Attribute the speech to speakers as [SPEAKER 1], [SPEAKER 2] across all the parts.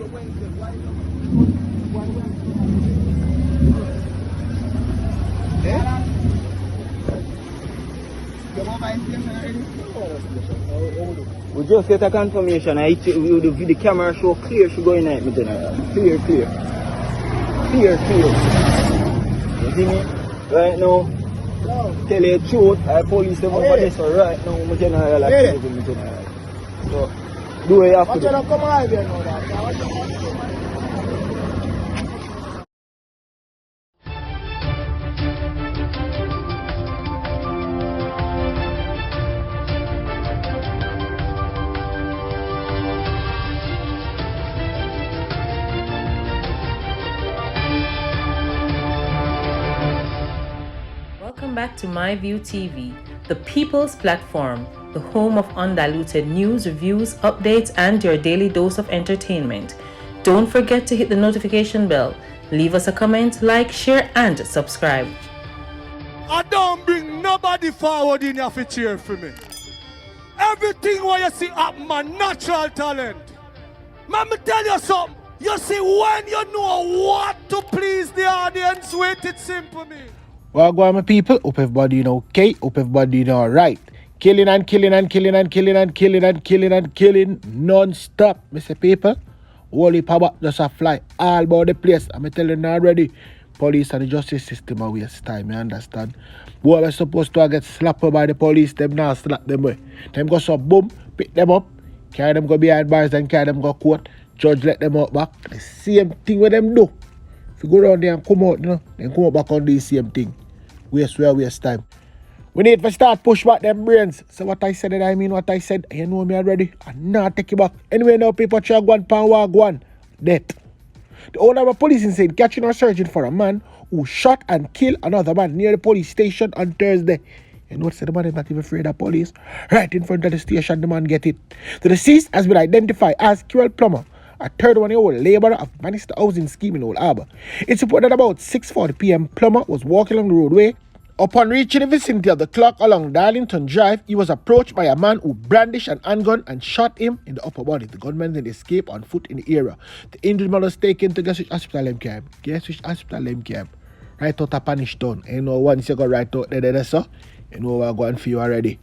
[SPEAKER 1] We just get a confirmation. The camera show clear she going at me general. Clear. You see me? Right now, tell you the truth, I police them over this right now, my general activity, my general. So, do what you have to do. Come on, here now, that.
[SPEAKER 2] Welcome back to MyView TV, the people's platform, the home of undiluted news, reviews, updates, and your daily dose of entertainment. Don't forget to hit the notification bell, leave us a comment, like, share, and subscribe.
[SPEAKER 3] I don't bring nobody forward in your cheer for me. Everything what you see up my natural talent. Man, me tell you something. You see, when you know what to please the audience with, it's simple me.
[SPEAKER 4] Well, go on, my people. Hope everybody okay. Hope everybody alright. Killing non-stop, Mr. People. Holy power just a fly all about the place. I'm telling you already. Police and the justice system are waste time, you understand? Boy, we're supposed to get slapped by the police, them now slap them way. Them go so boom, pick them up, carry them go behind bars and carry them go court. Judge let them out back. The same thing with them do. If you go around there and come out, then come out back on the same thing. Waste time. We need to start push back them brains. So what I said, I mean what I said. You know me already. I'm not take you back. Anyway, now people try go and go on. Death. The owner of a police inside catching or searching for a man who shot and killed another man near the police station on Thursday. You know what said the man is not even afraid of police. Right in front of the station, the man get it. The deceased has been identified as Kierel Plumber, a 31-year-old laborer of Bannister Housing Scheme in Old Harbour. It's reported about 6:40 p.m. Plumber was walking along the roadway. Upon reaching the vicinity of the clock along Darlington Drive, he was approached by a man who brandished an handgun and shot him in the upper body. The gunman then escaped on foot in the area. The injured man was taken to Exɛcųtion Hospital camp. Right out of Panish Town. You know, once you go right out there, so you know what I'm going for you already.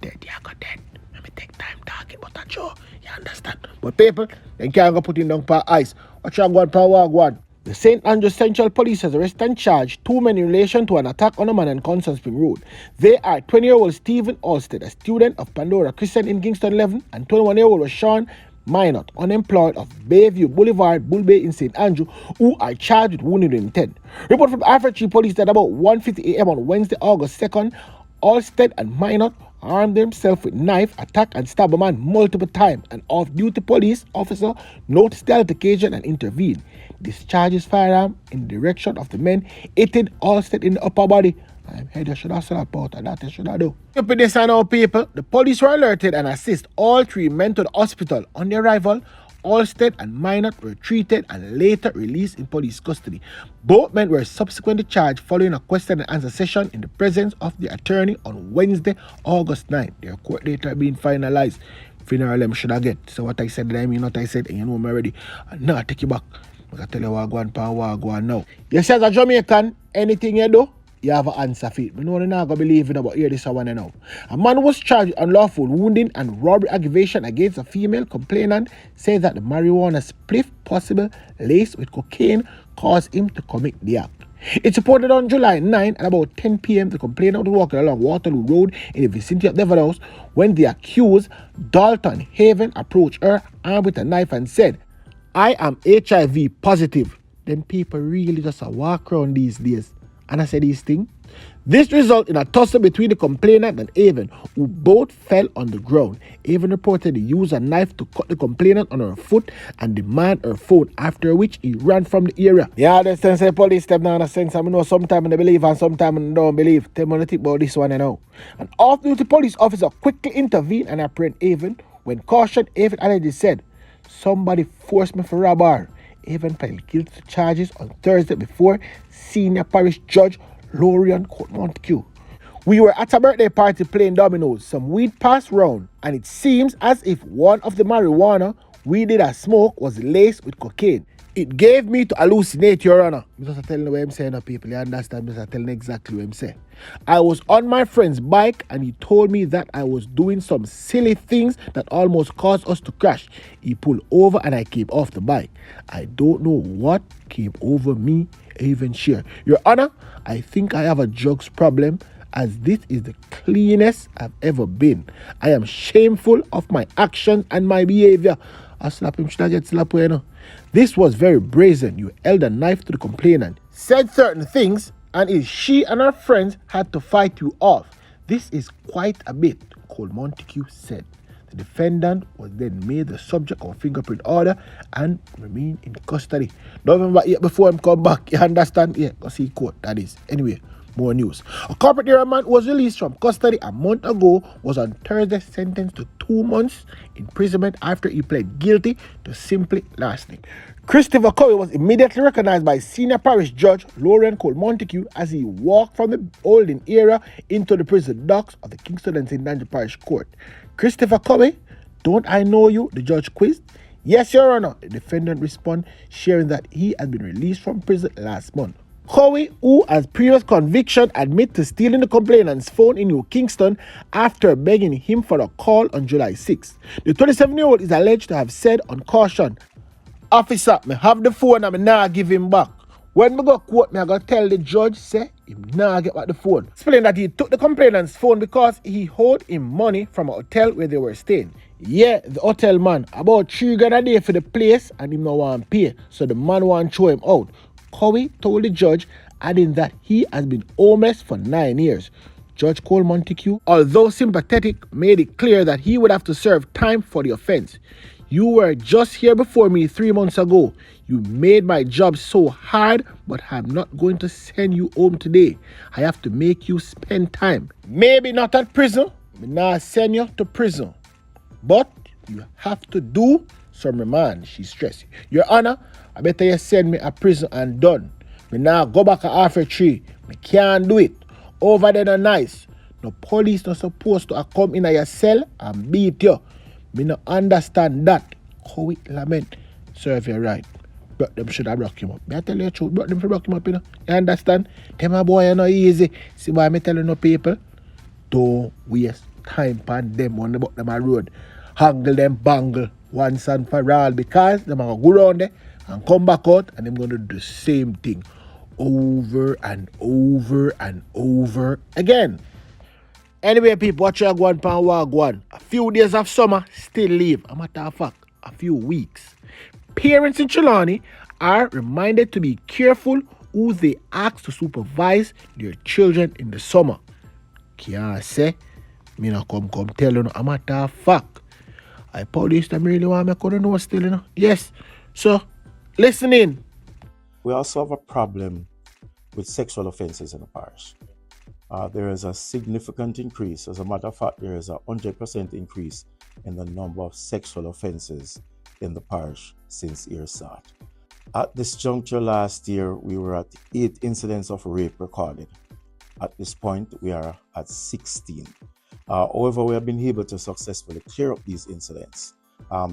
[SPEAKER 4] Dead, you got dead. Let me take time talking about that show. You understand? But people, they can't go put in down per ice. What you going per one? The St. Andrews Central Police has arrested and charged two men in relation to an attack on a man on Constant Spring Road. They are 20-year-old Stephen Alstead, a student of Pandora Christian in Kingston 11, and 21-year-old Sean Minot, unemployed of Bayview Boulevard, Bull Bay in St. Andrew, who are charged with wounded intent. Report from Alfred Police that about 1:50 a.m. on Wednesday, August 2nd, Alstead and Minot armed themselves with knife, attack and stab a man multiple times. An off-duty police officer noticed the altercation and intervened. Discharges firearm in the direction of the men, hitting Alstead in the upper body. I'm head you should have slap out and that you should have do. Up in this and all people, the police were alerted and assist all three men to the hospital. On their arrival, Alstead and Minot were treated and later released in police custody. Both men were subsequently charged following a question and answer session in the presence of the attorney on Wednesday, August 9. Their court date are being finalized. Funeral them should I get. So what I said, I mean what I said, and you know me already. And now I take you back. I can tell you what I go on now. You say as a Jamaican, anything you do, you have an answer for it. I know you're not going to believe in about here this one now. A man was charged with unlawful wounding and robbery aggravation against a female complainant, says that the marijuana spliff, possible laced with cocaine, caused him to commit the act. It's reported on July 9 at about 10 p.m. the complainant was walking along Waterloo Road in the vicinity of Devon House when the accused, Dalton Haven, approached her armed with a knife and said, "I am HIV positive." Then people really just walk around these days. And I said these things. This resulted in a tussle between the complainant and Avon, who both fell on the ground. Avon reported he used a knife to cut the complainant on her foot and demand her phone, after which he ran from the area. Yeah, the sense of police step down the sense. I know sometimes they believe and sometimes they don't believe. Tell me what think about this one now. An off-duty police officer quickly intervened and apprehended Avon. When cautioned, Avon allegedly said, "Somebody forced me for rob her." Avon pled guilty to charges on Thursday before Senior Parish Judge Lorian Court Montague. "We were at a birthday party playing dominoes. Some weed passed round, and it seems as if one of the marijuana we did a smoke was laced with cocaine. It gave me to hallucinate, Your Honor. I'm just telling you what I'm saying, people. You understand? I'm just telling exactly what I'm saying. I was on my friend's bike and he told me that I was doing some silly things that almost caused us to crash. He pulled over and I came off the bike. I don't know what came over me, even sure. Your Honor, I think I have a drugs problem, as this is the cleanest I've ever been. I am shameful of my actions and my behavior. I slap him, should I get slap, you know? This was very brazen. You held a knife to the complainant, said certain things, and she and her friends had to fight you off. This is quite a bit, Cole Montague said. The defendant was then made the subject of a fingerprint order and remained in custody. Don't remember yet before him come back. You understand? Yeah, go see court, that is. Anyway, more news. A corporate area man was released from custody a month ago, was on Thursday sentenced to 2 months imprisonment after he pled guilty to simply larceny. Christopher Curry was immediately recognized by senior parish judge Lauren Cole Montague as he walked from the holding area into the prison docks of the Kingston and St. Andrew Parish Court. Christopher Curry, don't I know you? The judge quizzed. Yes, Your Honor, the defendant responded, sharing that he had been released from prison last month. Howie, who has previous conviction, admit to stealing the complainant's phone in New Kingston after begging him for a call on July 6th. The 27-year-old is alleged to have said on caution, "Officer, me have the phone and me nah give him back. When me go court, me I go tell the judge, say, him nah get back the phone." Explain that he took the complainant's phone because he owed him money from a hotel where they were staying. Yeah, the hotel man, about $3 a day for the place and him no want pay, so the man want throw him out. Cowie told the judge, adding that he has been homeless for 9 years. Judge Cole Montague, although sympathetic, made it clear that he would have to serve time for the offense. "You were just here before me 3 months ago. You made my job so hard, but I'm not going to send you home today. I have to make you spend time. Maybe not at prison, but now send you to prison. But you have to do some remand," she stressed. "Your Honor, I better you send me a prison and done. Me now go back after 3. Me can't do it. Over there no nice. No police not supposed to come in your cell and beat you. Me no understand that." How it lament. Serve you right. But them should have rock him up. Me I tell you the truth, but them should rock him up, you know. You understand? Them a boy, you know, easy. See why me telling no people? Don't waste time on them on the them a road. Hangle them bangle once and for all, because them are go around there and come back out and them gonna do the same thing over and over and over again. Anyway, people, watch your go on. A few days of summer still leave. A matter of fact, a few weeks. Parents in Trelawney are reminded to be careful who they ask to supervise their children in the summer. Can't say, me not come tell you no. A matter of fact, I police them really want me to know still, you know. Yes, so listen in.
[SPEAKER 5] We also have a problem with sexual offences in the parish. There is a significant increase. As a matter of fact, there is a 100% increase in the number of sexual offences in the parish since year start. At this juncture last year, we were at 8 incidents of rape recorded. At this point, we are at 16. However, we have been able to successfully clear up these incidents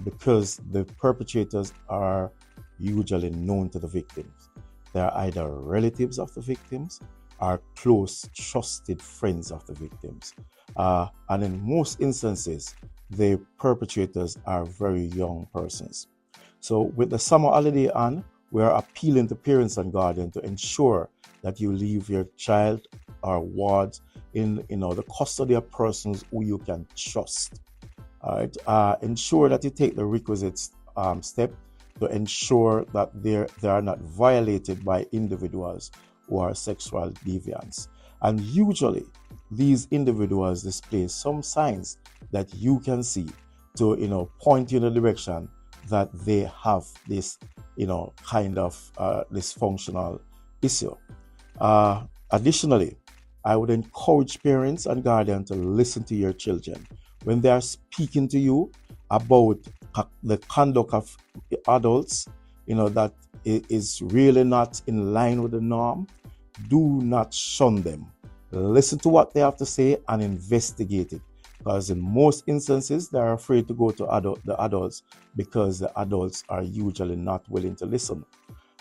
[SPEAKER 5] because the perpetrators are usually known to the victims. They are either relatives of the victims or close, trusted friends of the victims. And in most instances, the perpetrators are very young persons. So with the summer holiday on, we are appealing to parents and guardians to ensure that you leave your child or wards in the custody of persons who you can trust. All right. Ensure that you take the requisite step to ensure that they are not violated by individuals who are sexual deviants. And usually these individuals display some signs that you can see to point you in the direction that they have this kind of dysfunctional issue. Additionally, I would encourage parents and guardians to listen to your children when they are speaking to you about the conduct of adults, that is really not in line with the norm. Do not shun them. Listen to what they have to say and investigate it. because in most instances they're afraid to go to the adults because the adults are usually not willing to listen.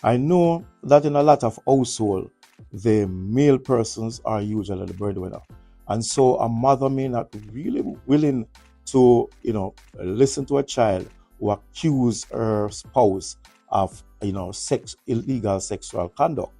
[SPEAKER 5] I know that in a lot of households, the male persons are usually the breadwinner, and so a mother may not be really willing to, listen to a child who accuse her spouse of, illegal sexual conduct.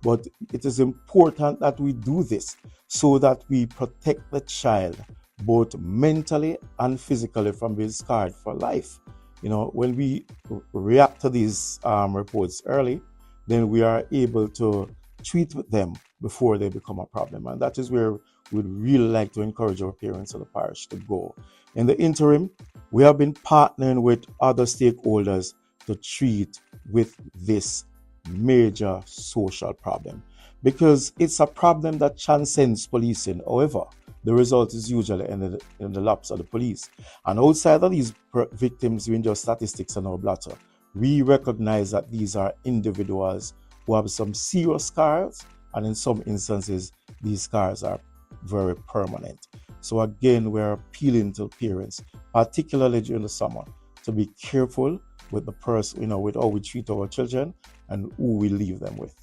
[SPEAKER 5] But it is important that we do this so that we protect the child both mentally and physically from being scarred for life. When we react to these reports early, then we are able to treat with them before they become a problem. And that is where we'd really like to encourage our parents of the parish to go. In the interim, we have been partnering with other stakeholders to treat with this major social problem, because it's a problem that transcends policing. However, the result is usually in the laps of the police. And outside of these victims being just statistics on our blotter, we recognize that these are individuals who have some serious scars, and in some instances, these scars are very permanent. So again, we're appealing to parents, particularly during the summer, to be careful with the person, with how we treat our children and who we leave them with.